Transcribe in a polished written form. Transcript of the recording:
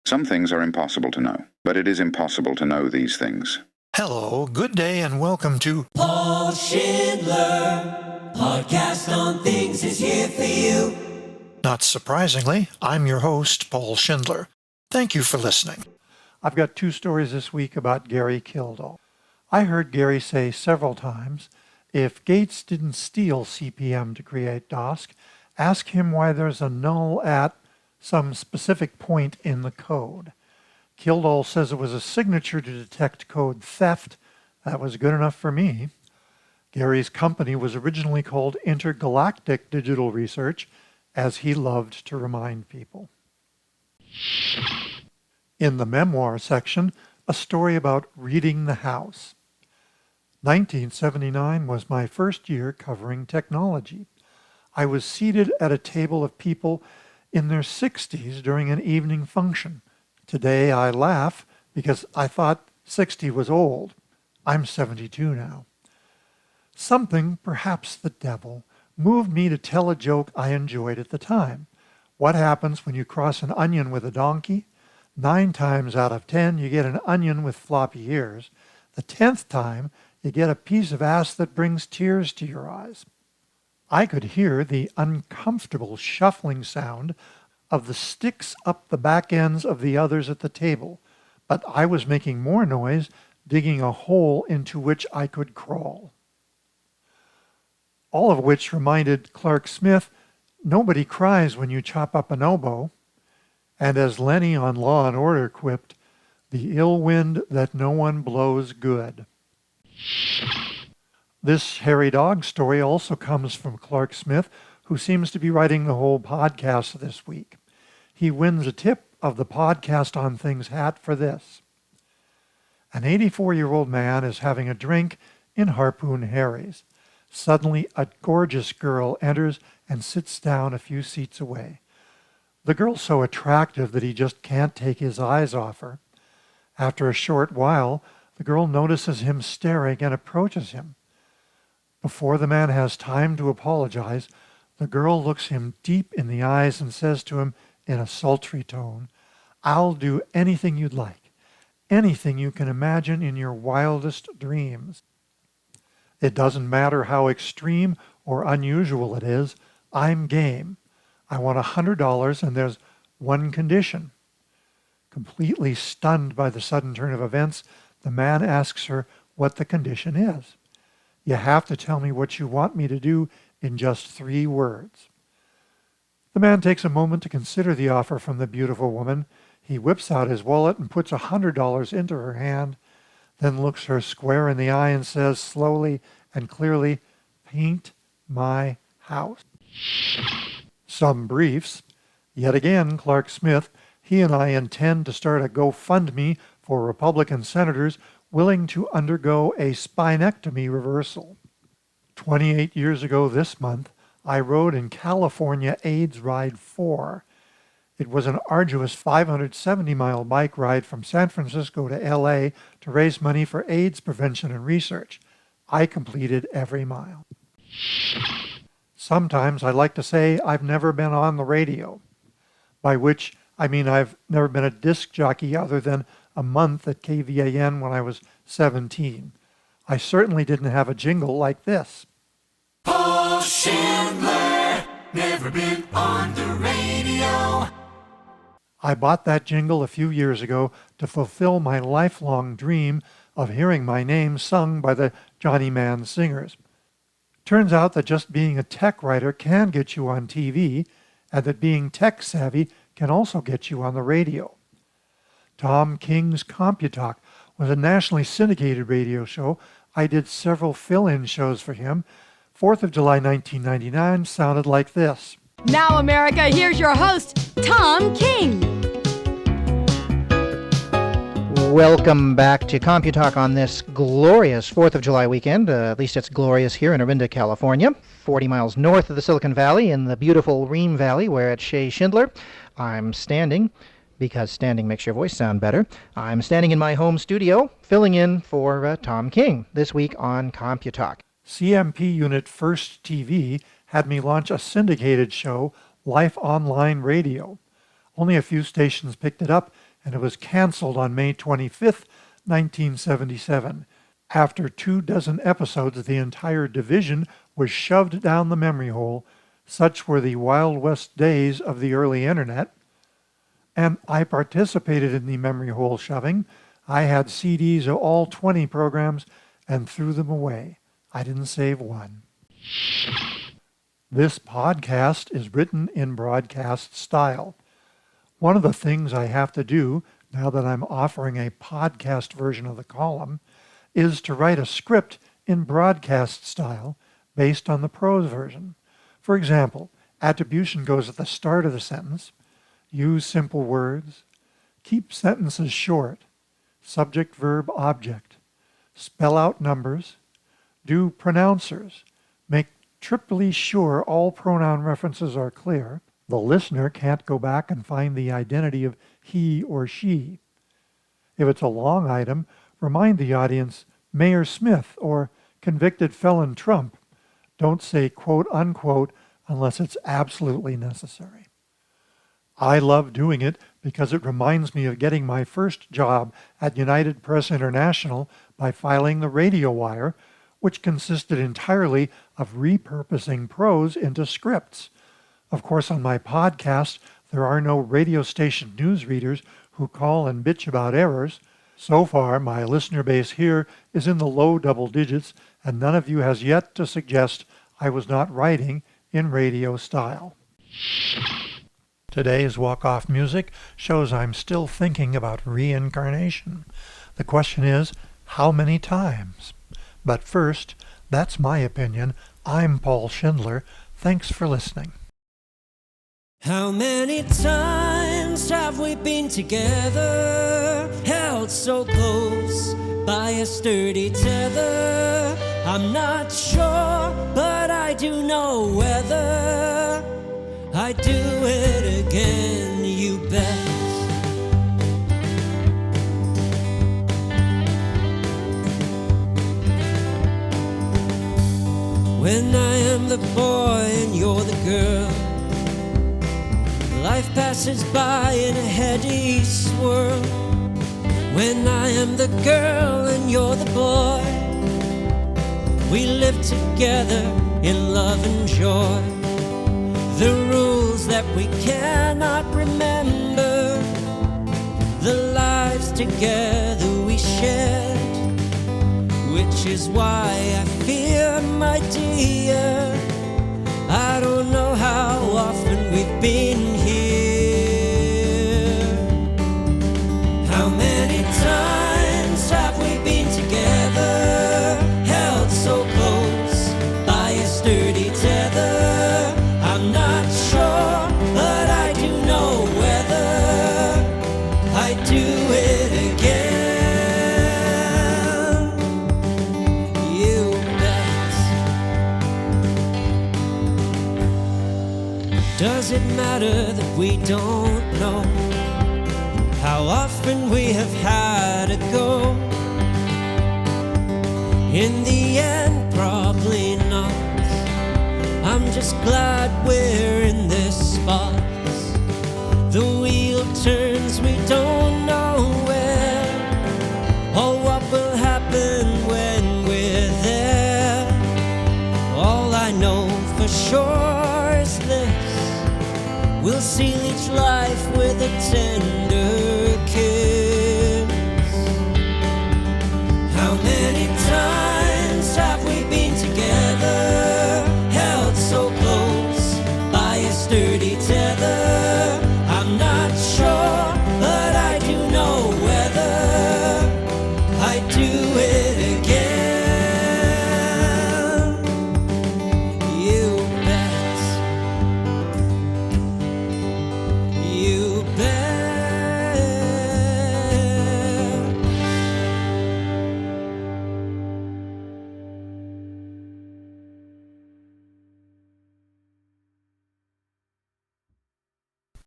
Some things are impossible to know, but it is impossible to know these things. Hello, good day, and welcome to Paul Schindler, podcast on things is here for you. Not surprisingly, I'm your host, Paul Schindler. Thank you for listening. I've got two stories this week about Gary Kildall. I heard Gary say several times, if Gates didn't steal CP/M to create DOS, ask him why there's a null at some specific point in the code. Kildall says it was a signature to detect code theft. That was good enough for me. Gary's company was originally called Intergalactic Digital Research, as he loved to remind people. In the memoir section, a story about reading the house. 1979 was my first year covering technology. I was seated at a table of people in their 60s during an evening function. Today I laugh because I thought 60 was old. I'm 72 now. Something, perhaps the devil, moved me to tell a joke I enjoyed at the time. What happens when you cross an onion with a donkey? 9 times out of 10 you get an onion with floppy ears. The 10th time you get a piece of ass that brings tears to your eyes. I could hear the uncomfortable shuffling sound of the sticks up the back ends of the others at the table, but I was making more noise digging a hole into which I could crawl. All of which reminded Clark Smith, nobody cries when you chop up an elbow, and as Lenny on Law and Order quipped, the ill wind that no one blows good. This hairy dog story also comes from Clark Smith, who seems to be writing the whole podcast this week. He wins a tip of the Podcast on Things hat for this. An 84-year-old man is having a drink in Harpoon Harry's. Suddenly, a gorgeous girl enters and sits down a few seats away. The girl's so attractive that he just can't take his eyes off her. After a short while, the girl notices him staring and approaches him. Before the man has time to apologize, the girl looks him deep in the eyes and says to him in a sultry tone, "I'll do anything you'd like, anything you can imagine in your wildest dreams. It doesn't matter how extreme or unusual it is, I'm game. I want $100 and there's one condition." Completely stunned by the sudden turn of events, the man asks her what the condition is. "You have to tell me what you want me to do in just 3 words." The man takes a moment to consider the offer from the beautiful woman. He whips out his wallet and puts $100 into her hand, then looks her square in the eye and says slowly and clearly, "Paint my house." Some briefs. Yet again, Clark Smith, he and I intend to start a GoFundMe for Republican senators willing to undergo a spinectomy reversal. 28 years ago this month, I rode in California AIDS Ride 4. It was an arduous 570-mile bike ride from San Francisco to LA to raise money for AIDS prevention and research. I completed every mile. Sometimes I like to say I've never been on the radio, by which I mean I've never been a disc jockey other than a month at KVAN when I was 17. I certainly didn't have a jingle like this. Paul Schindler, never been on the radio. I bought that jingle a few years ago to fulfill my lifelong dream of hearing my name sung by the Johnny Mann Singers. Turns out that just being a tech writer can get you on TV, and that being tech savvy can also get you on the radio. Tom King's CompuTalk was a nationally syndicated radio show. I did several fill-in shows for him. 4th of July 1999 sounded like this. Now, America, here's your host, Tom King. Welcome back to CompuTalk on this glorious 4th of July weekend. At least it's glorious here in Orinda, California, 40 miles north of the Silicon Valley in the beautiful Ream Valley, where at Shea Schindler, I'm standing, because standing makes your voice sound better. I'm standing in my home studio, filling in for Tom King this week on CompuTalk. CMP Unit First TV had me launch a syndicated show, Life Online Radio. Only a few stations picked it up, and it was canceled on May 25th, 1977. After 24 episodes, the entire division was shoved down the memory hole. Such were the Wild West days of the early internet. And I participated in the memory hole shoving. I had CDs of all 20 programs and threw them away. I didn't save one. This podcast is written in broadcast style. One of the things I have to do, now that I'm offering a podcast version of the column, is to write a script in broadcast style based on the prose version. For example, attribution goes at the start of the sentence, use simple words, keep sentences short, subject, verb, object, spell out numbers, do pronouncers, make triply sure all pronoun references are clear. The listener can't go back and find the identity of he or she. If it's a long item, remind the audience Mayor Smith or convicted felon Trump. Don't say quote unquote unless it's absolutely necessary. I love doing it because it reminds me of getting my first job at United Press International by filing the radio wire, which consisted entirely of repurposing prose into scripts. Of course, on my podcast, there are no radio station newsreaders who call and bitch about errors. So far, my listener base here is in the low double digits, and none of you has yet to suggest I was not writing in radio style. Today's walk-off music shows I'm still thinking about reincarnation. The question is, how many times? But first, that's my opinion. I'm Paul Schindler. Thanks for listening. How many times have we been together, held so close by a sturdy tether? I'm not sure, but I do know whether I'd do it again, you bet. When I am the boy and you're the girl, life passes by in a heady swirl. When I am the girl and you're the boy, we live together in love and joy. The rules that we cannot remember, the lives together we shared, which is why I fear, my dear, I don't know how often we've been here. How many times have we been together, held so close by a sturdy tether? I'm not sure, but I do know whether I do it again. You bet. Does it matter that we don't know how often we have had to go? In the end, probably not. I'm just glad we're in this spot. The wheel turns, we don't know where, or what will happen when we're there. All I know for sure is this: we'll seal each life with a tender